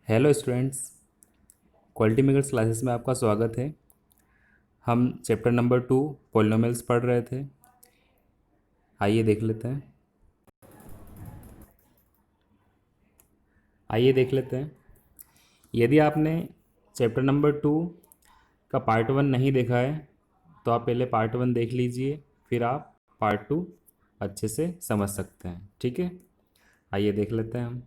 Hello students, quality makers classes में आपका स्वागत है। हम चैप्टर नंबर 2 पॉलिनोमियल्स पढ़ रहे थे। आइए देख लेते हैं। यदि आपने चैप्टर नंबर 2 का पार्ट 1 नहीं देखा है तो आप पहले पार्ट 1 देख लीजिए, फिर आप पार्ट 2 अच्छे से समझ सकते हैं। ठीक है, आइए देख लेते हैं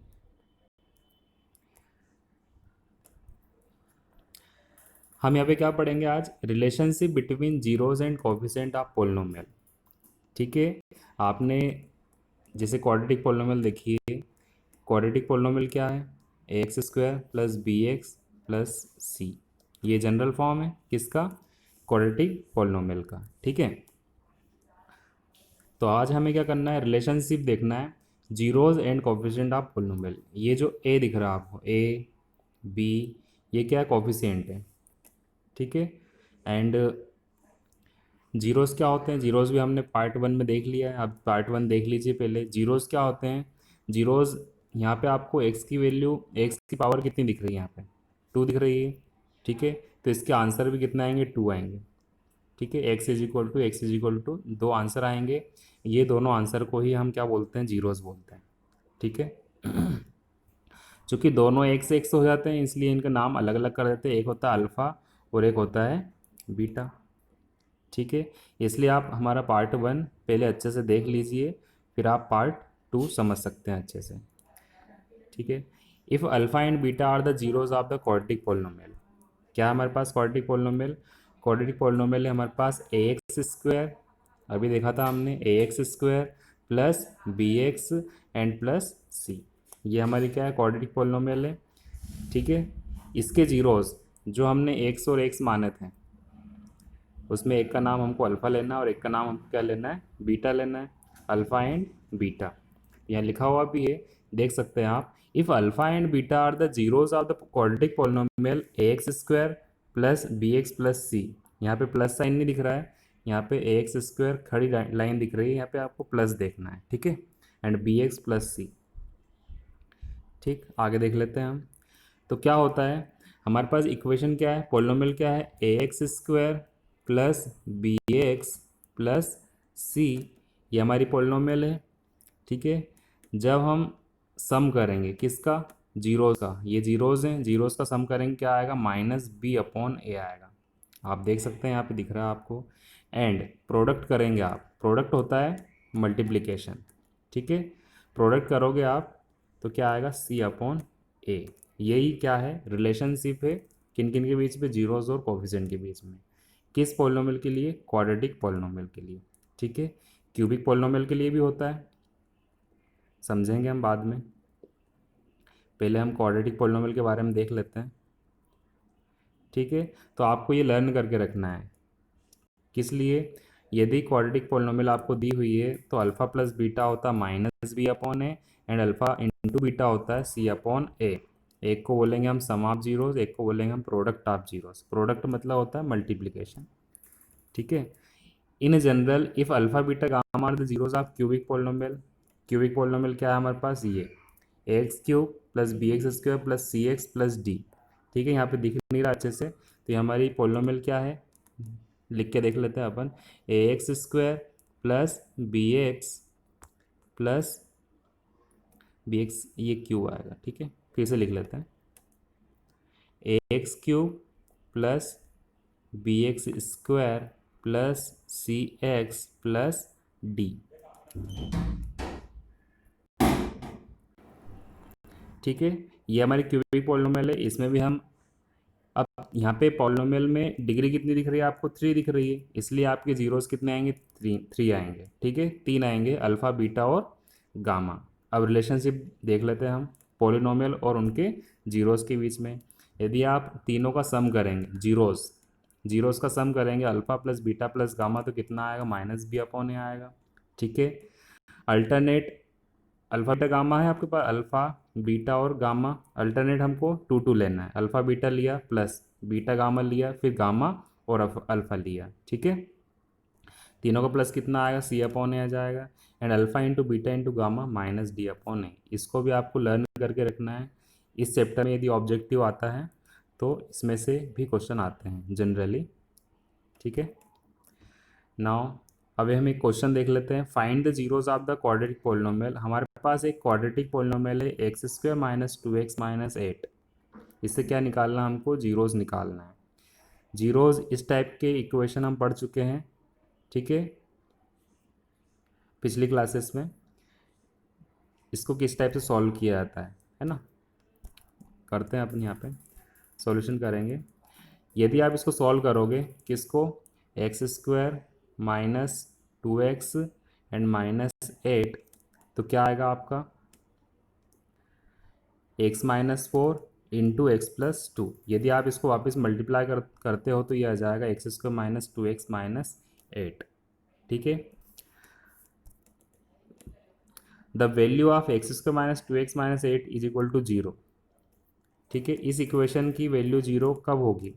हम यहाँ पे क्या पढ़ेंगे आज। Relationship between zeroes and coefficient of polynomial. ठीक है, आपने जैसे क्वाड्रेटिक पोलिनोमियल देखिए। क्वाड्रेटिक पोलिनोमियल क्या है? X square plus B x plus C. ये जनरल फॉर्म है किसका? क्वाड्रेटिक पोलिनोमियल का। ठीक है, तो आज हमें क्या करना है, रिलेशनशिप देखना है zeros and coefficient of polynomial. ये जो ए दिख रहा है आपको, ए बी, ये क्या है? कोफिशिएंट है। ठीक है, एंड जीरोस क्या होते हैं? जीरोस भी हमने पार्ट 1 में देख लिया है, अब पार्ट 1 देख लीजिए पहले। जीरोस क्या होते हैं? जीरोस, यहाँ पे आपको एक्स की वैल्यू, एक्स की पावर कितनी दिख रही है? यहाँ पे 2 दिख रही है। ठीक है, तो इसके आंसर भी कितना आएंगे? 2 आएंगे। ठीक है, X is equal to X is equal to 2 answer आएंगे। ये दोनों आंसर को ही हम क्या बोलते हैं? जीरोस बोलते हैं। ठीक है, चूँकि दोनों एक्स एक्स हो जाते हैं इसलिए इनका नाम अलग अलग कर देते हैं। एक होता है अल्फ़ा और एक होता है बीटा। ठीक है, इसलिए आप हमारा पार्ट 1 पहले अच्छे से देख लीजिए, फिर आप पार्ट 2 समझ सकते हैं अच्छे से। ठीक है, if alpha and beta are the zeros of the quadratic polynomial. क्या है हमारे पास क्वाड्रेटिक पोलिनोमियल? क्वाड्रेटिक पोलिनोमियल है हमारे पास ए एक्स स्क्वायर, अभी देखा था हमने, A x square plus B x and plus C. ये हमारी क्या है? क्वाड्रेटिक पोलिनोमियल है। ठीक है, इसके जीरोज जो हमने एक्स और एक्स माने थे, उसमें एक का नाम हमको अल्फ़ा लेना है और एक का नाम हमको क्या लेना है? बीटा लेना है। अल्फ़ा एंड बीटा यहाँ लिखा हुआ भी है, देख सकते हैं आप। If alpha and beta are the zeros of the quadratic polynomial A x square plus B x plus C. यहाँ पे प्लस साइन नहीं दिख रहा है, यहाँ पे ए एक्स स्क्वायर खड़ी लाइन दिख रही है, यहाँ पे आपको प्लस देखना है। ठीक है, एंड बी एक्स प्लस सी। ठीक, आगे देख लेते हैं हम। तो क्या होता है हमारे पास? इक्वेशन क्या है? पोलिनोमियल क्या है? A x square plus B x plus C. ये हमारी पोलिनोमियल है। ठीक है, जब हम सम करेंगे किसका? जीरोज का। ये जीरोज हैं, जीरोज का सम करेंगे क्या आएगा? माइनस बी अपॉन ए आएगा। आप देख सकते हैं यहाँ पे दिख रहा है आपको। एंड प्रोडक्ट करेंगे आप, प्रोडक्ट होता है मल्टीप्लिकेशन। ठीक है, प्रोडक्ट करोगे आप तो क्या आएगा? सी अपॉन ए। यही क्या है? रिलेशनशिप है किन किन के बीच में? जीरोज और कोफिशिएंट के बीच में। किस पॉलिनोमियल के लिए? क्वाड्रेटिक पॉलिनोमियल के लिए। ठीक है, क्यूबिक पॉलिनोमियल के लिए भी होता है, समझेंगे हम बाद में। पहले हम क्वाड्रेटिक पॉलिनोमियल के बारे में देख लेते हैं। ठीक है, तो आपको ये लर्न करके रखना है। किस लिए? यदि क्वाड्रेटिक पॉलिनोमियल आपको दी हुई है तो अल्फ़ा प्लस बीटा होता है minus B upon A, and alpha into beta होता है सी अपॉन ए। एक को बोलेंगे हम सम ऑफ जीरोस, एक को बोलेंगे हम प्रोडक्ट ऑफ जीरोस। प्रोडक्ट मतलब होता है मल्टीप्लिकेशन। ठीक है, in general if alpha beta gamma are the zeroes of cubic polynomial. Cubic polynomial क्या है हमारे पास? ये x cube plus B x square plus C x plus D. ठीक है, यहाँ पे दिख नहीं रहा अच्छे से, तो ये हमारी पोलिनोमियल क्या है? लिख के देख लेते हैं अपन। A x square plus B x, ये क्यूब आएगा। ठीक है, फिर से लिख लेते हैं। A x cube plus B x square plus C x plus D. ठीक है, ये हमारी क्यूबिक पॉलिनोमियल है। इसमें भी हम, अब यहाँ पे पॉलिनोमियल में डिग्री कितनी दिख रही है आपको? 3 दिख रही है, इसलिए आपके जीरोस कितने आएंगे? 3 आएंगे। ठीक है, 3 आएंगे, अल्फ़ा बीटा और गामा। अब रिलेशनशिप देख लेते हैं हम पॉलिनोमियल और उनके जीरोस के बीच में। यदि आप तीनों का सम करेंगे, जीरोस जीरोस का सम करेंगे, alpha plus beta plus gamma, तो कितना आएगा? माइनस बी अपॉन ए आएगा। ठीक है, अल्टरनेट अल्फ़ा बीटा गामा है आपके पास, अल्फ़ा बीटा और गामा। अल्टरनेट हमको टू टू लेना है। अल्फ़ा बीटा लिया प्लस बीटा गामा लिया, फिर गामा और अल्फ़ा लिया। ठीक है, तीनों का प्लस कितना आएगा? सी अपॉन ए आ जाएगा, and alpha into beta into gamma minus D upon A. इसको भी आपको लर्न करके रखना है। इस चैप्टर में यदि ऑब्जेक्टिव आता है तो इसमें से भी क्वेश्चन आते हैं जनरली। ठीक है, नाउ अभी हम एक क्वेश्चन देख लेते हैं। Find the zeros of the quadratic polynomial. हमारे पास एक क्वाड्रेटिक पोलिनोमियल है x square minus 2x minus 8। इससे क्या निकालना, हमको जीरोज निकालना है। जीरोज इस टाइप के इक्वेशन हम पढ़ चुके हैं, ठीक है, पिछली क्लासेस में। इसको किस टाइप से सॉल्व किया जाता है ना, करते हैं अपन यहाँ पे सॉल्यूशन करेंगे। यदि आप इसको सॉल्व करोगे, किसको, x square minus 2x and minus 8, तो क्या आएगा आपका x minus 4 into x plus 2। यदि आप इसको वापस मल्टीप्लाई करते हो तो ये आ जाएगा x square minus 2x minus 8। ठीक है, the value of X square minus 2x minus 8 is equal to 0। ठीक है, इस इक्वेशन की वैल्यू 0 कब होगी,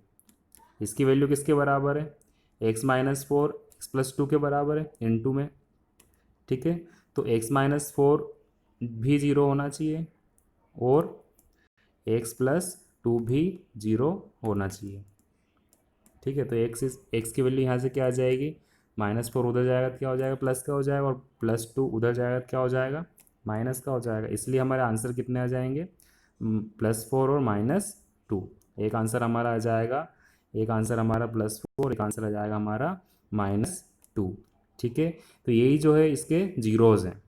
इसकी वैल्यू किसके बराबर है, x माइनस 4 एक्स प्लस 2 के बराबर है इनटू में। ठीक है, तो x माइनस 4 भी 0 होना चाहिए और x प्लस 2 भी 0 होना चाहिए। ठीक है, तो एक्स की वैल्यू यहाँ से क्या आ जाएगी, -4 उधर जाएगा तो क्या हो जाएगा, प्लस का हो जाएगा, और +2 उधर जाएगा तो क्या हो जाएगा, माइनस का हो जाएगा। इसलिए हमारे आंसर कितने आ जाएंगे, +4 और -2। एक आंसर हमारा आ जाएगा, एक आंसर हमारा +4, एक आंसर आ जाएगा हमारा -2। ठीक है, तो यही जो है इसके जीरोज़ हैं।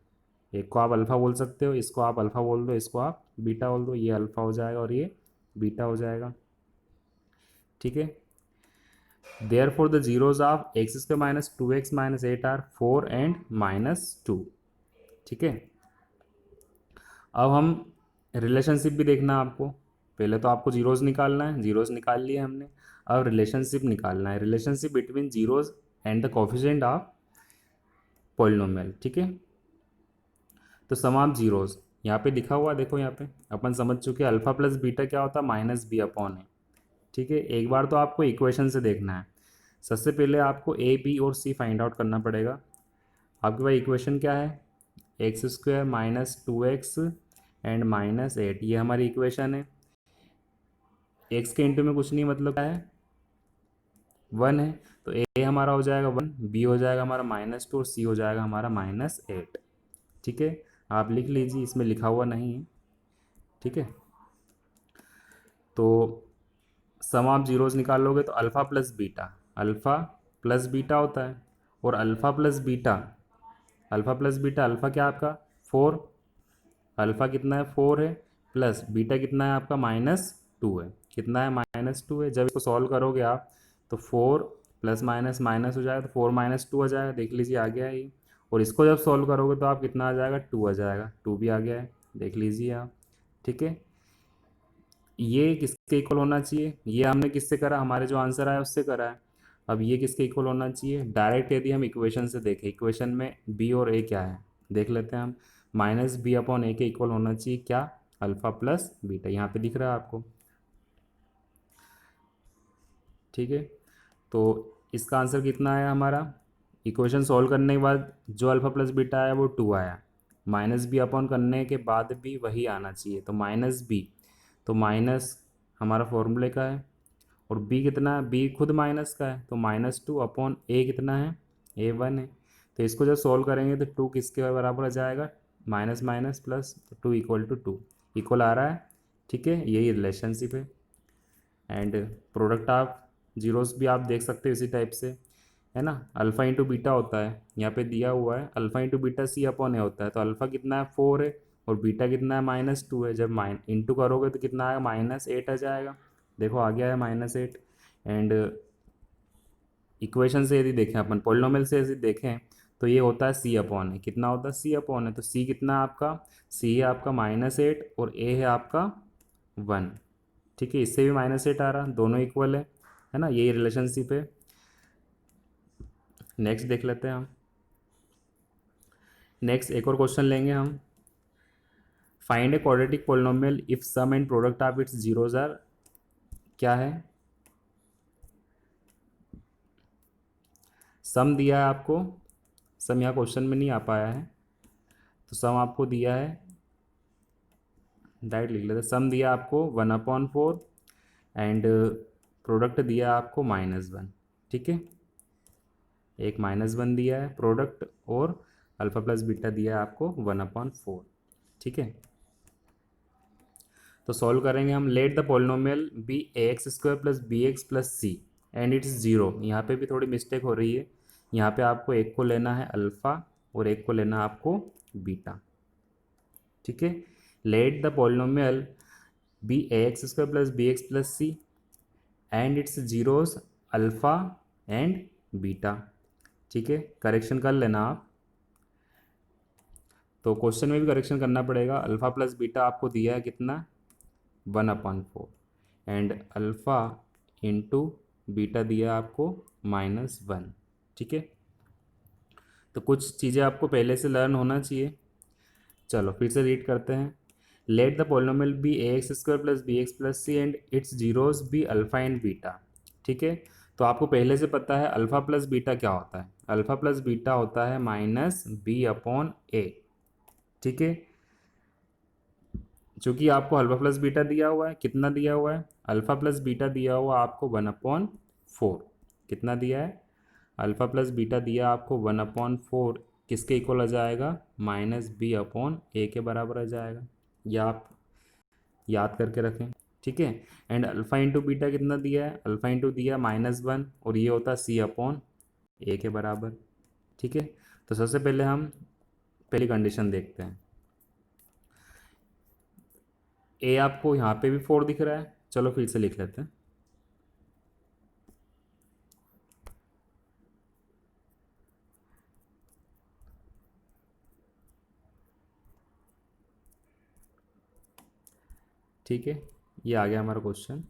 एक को आप अल्फ़ा बोल सकते हो, इसको आप अल्फ़ा बोल दो, इसको आप बीटा बोल दो। ये अल्फ़ा हो जाएगा और ये बीटा हो जाएगा। ठीक है, therefore the zeros of x square minus 2x minus 8 are 4 and -2। ठीक है, अब हम रिलेशनशिप भी देखना है आपको। पहले तो आपको जीरोज निकालना है, जीरोज निकाल लिए हमने। अब रिलेशनशिप निकालना है, relationship between zeroes and the coefficient of polynomial. ठीक है, तो सम ऑफ जीरोज यहाँ पे दिखा हुआ, देखो यहाँ पे अपन समझ चुके हैं अल्फा प्लस बीटा क्या होता है, -b अपॉन है। ठीक है, एक बार तो आपको इक्वेशन से देखना है। सबसे पहले आपको ए बी और सी फाइंड आउट करना पड़ेगा। आपके पास इक्वेशन क्या है, x square minus 2x and -8, ये हमारी इक्वेशन है। एक्स के इंटू में कुछ नहीं, मतलब क्या है, 1 है, तो ए हमारा हो जाएगा 1, बी हो जाएगा हमारा -2 और सी हो जाएगा हमारा -8। ठीक है, आप लिख लीजिए, इसमें लिखा हुआ नहीं है। ठीक है, तो सम ऑफ जीरोज निकालोगे तो alpha plus beta, alpha plus beta होता है, और alpha plus beta, alpha plus beta, alpha क्या आपका 4, अल्फ़ा कितना है 4 है, प्लस बीटा कितना है आपका -2 है। कितना है, -2 है। जब इसको सॉल्व करोगे आप तो 4 प्लस माइनस माइनस हो जाएगा, तो 4 -2 आ जाएगा, देख लीजिए आ गया है ये। और इसको जब सॉल्व करोगे तो आप कितना आ जाएगा, 2 आ जाएगा, 2 भी आ गया है, देख लीजिए आप। ठीक है, ये किसके इक्वल होना चाहिए, ये हमने किससे करा, हमारे जो आंसर आया उससे करा है। अब ये किसके इक्वल होना चाहिए, डायरेक्ट यदि हम इक्वेशन से देखें, इक्वेशन में बी और ए क्या है देख लेते हैं हम। -b अपॉन ए के इक्वल होना चाहिए क्या, अल्फ़ा प्लस बीटा, यहाँ पे दिख रहा है आपको। ठीक है, तो इसका आंसर कितना आया हमारा, इक्वेशन सॉल्व करने के बाद जो अल्फ़ा प्लस बीटा आया वो 2 आया। -b अपॉन करने के बाद भी वही आना चाहिए, तो -b, तो माइनस हमारा फॉर्मूले का है, और b कितना है, b खुद माइनस का है, तो -2 अपॉन ए कितना है, ए 1 है। तो इसको जब सॉल्व करेंगे तो 2 किसके बराबर आ जाएगा, माइनस माइनस प्लस, तो 2 इक्वल टू 2 इक्वल आ रहा है। ठीक है, यही रिलेशनशिप है। एंड प्रोडक्ट ऑफ जीरोस भी आप देख सकते हो इसी टाइप से, है ना। अल्फ़ा इंटू बीटा होता है, यहाँ पे दिया हुआ है अल्फ़ा इंटू बीटा सी अपॉन ए होता है, तो अल्फ़ा कितना है 4 है, और बीटा कितना है -2 है। जब इंटू करोगे तो कितना आएगा, -8 आ जाएगा, देखो आ गया है -8। एंड इक्वेशन से यदि देखें अपन, पॉलिनोमियल से यदि देखें तो ये होता है सी अपॉन है, कितना होता है, सी अपॉन है। तो सी कितना है आपका, सी है आपका -8 और ए है आपका 1। ठीक है, इससे भी -8 आ रहा, दोनों इक्वल है ना, यही रिलेशनशिप है। नेक्स्ट देख लेते हैं हम, नेक्स्ट एक और क्वेश्चन लेंगे हम। Find a quadratic polynomial if sum and product of its zeros are, क्या है, सम दिया है आपको, सम यहाँ क्वेश्चन में नहीं आ पाया है, तो सम आपको दिया है डायरेक्ट लिख लेते। सम दिया आपको 1/4 एंड प्रोडक्ट दिया आपको -1। ठीक है, एक -1 दिया है प्रोडक्ट, और अल्फा प्लस बीटा दिया है आपको 1/4। ठीक है, तो सॉल्व करेंगे हम। Let the polynomial be ax² plus B x plus C and its zero. यहाँ पे भी थोड़ी मिस्टेक हो रही है। यहाँ पे आपको एक को लेना है अल्फ़ा और एक को लेना है आपको बीटा। ठीक है, let the polynomial be ax² plus B x plus C and its zeros alpha and beta. ठीक है, करेक्शन कर लेना आप। तो क्वेश्चन में भी करेक्शन करना पड़ेगा। अल्फ़ा प्लस बीटा आपको दिया है कितना, 1/4 एंड अल्फ़ा इंटू बीटा दिया आपको -1। ठीक है, तो कुछ चीज़ें आपको पहले से लर्न होना चाहिए। चलो फिर से रीड करते हैं। Let the polynomial be ax² plus B x plus C and its zeros be alpha and beta. ठीक है, तो आपको पहले से पता है अल्फ़ा प्लस बीटा क्या होता है। अल्फ़ा प्लस बीटा होता है -b/a। ठीक है, चूँकि आपको अल्फ़ा प्लस बीटा दिया हुआ है, कितना दिया हुआ है, अल्फ़ा प्लस बीटा दिया हुआ आपको 1/4। कितना दिया है, अल्फ़ा प्लस बीटा दिया आपको 1/4, किसके इक्वल आ जाएगा, -b/a के बराबर आ जाएगा। या आप याद करके रखें। ठीक है, एंड अल्फ़ा इंटू बीटा कितना दिया है, अल्फ़ा इंटू दिया -1 और ये होता c/a के बराबर। ठीक है, तो सबसे पहले हम पहली कंडीशन देखते हैं। ए आपको यहाँ पे भी 4 दिख रहा है, चलो फिर से लिख लेते हैं। ठीक है, ये आ गया हमारा क्वेश्चन।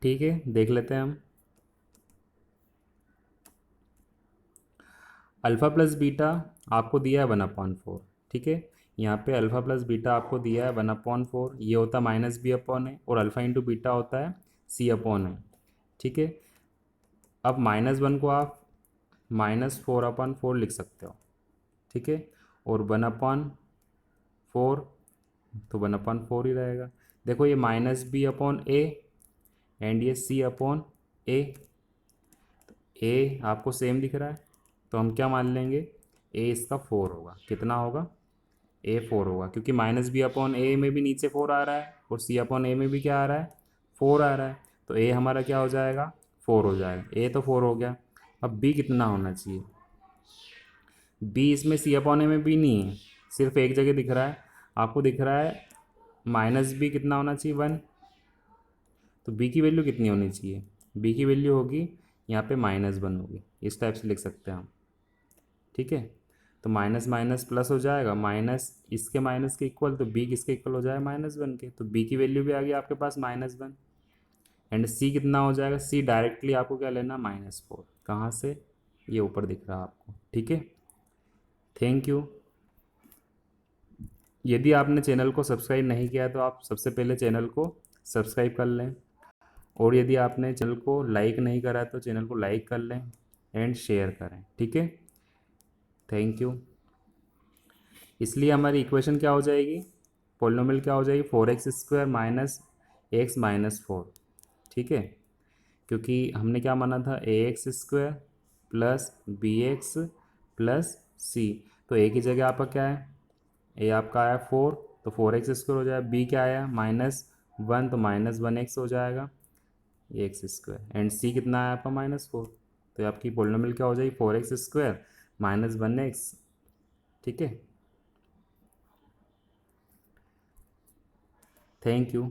ठीक है, देख लेते हैं हम। अल्फ़ा प्लस बीटा आपको दिया है 1/4। ठीक है, यहाँ पे अल्फ़ा प्लस बीटा आपको दिया है 1/4, ये होता -b/a और अल्फ़ा इंटू बीटा होता है c/a। ठीक है, अब -1 को आप -4/4 लिख सकते हो। ठीक है, और 1/4 तो 1/4 ही रहेगा। देखो ये -b/a एंड ये c/a, ए आपको सेम दिख रहा है, तो हम क्या मान लेंगे, ए इसका 4 होगा। कितना होगा, ए 4 होगा, क्योंकि -b/a में भी नीचे 4 आ रहा है और c/a में भी क्या आ रहा है, 4 आ रहा है। तो ए हमारा क्या हो जाएगा, 4 हो जाएगा। ए तो 4 हो गया। अब बी कितना होना चाहिए, बी इसमें c/a में भी नहीं है, सिर्फ एक जगह दिख रहा है, आपको दिख रहा है -b कितना होना चाहिए, 1। तो बी की वैल्यू कितनी होनी चाहिए, बी की वैल्यू होगी यहाँ पे -1 होगी। इस टाइप से लिख सकते हैं हम। ठीक है, तो माइनस माइनस प्लस हो जाएगा, माइनस इसके माइनस के इक्वल, तो बी किसके इक्वल हो जाएगा, -1 के। तो बी की वैल्यू भी आ गई आपके पास -1 एंड सी कितना हो जाएगा, सी डायरेक्टली आपको क्या लेना, -4। कहाँ से, ये ऊपर दिख रहा है आपको। ठीक है, थैंक यू। यदि आपने चैनल को सब्सक्राइब नहीं किया तो आप सबसे पहले चैनल को सब्सक्राइब कर लें, और यदि आपने चैनल को लाइक नहीं करा तो चैनल को लाइक कर लें एंड शेयर करें। ठीक है, थैंक यू। इसलिए हमारी इक्वेशन क्या हो जाएगी, पोलिनोमियल क्या हो जाएगी, 4x² माइनस एक्स माइनस 4। ठीक है, क्योंकि हमने क्या माना था, ax² plus bx plus c। तो a की जगह आपका क्या है, a आपका आया 4, तो 4x² हो जाएगा। b क्या आया, -1, तो -1x हो जाएगा x²। एंड c कितना आया आपका, -4। तो आपकी पोलिनोमियल क्या हो जाएगी, 4x² -1x। ठीक है, थैंक यू।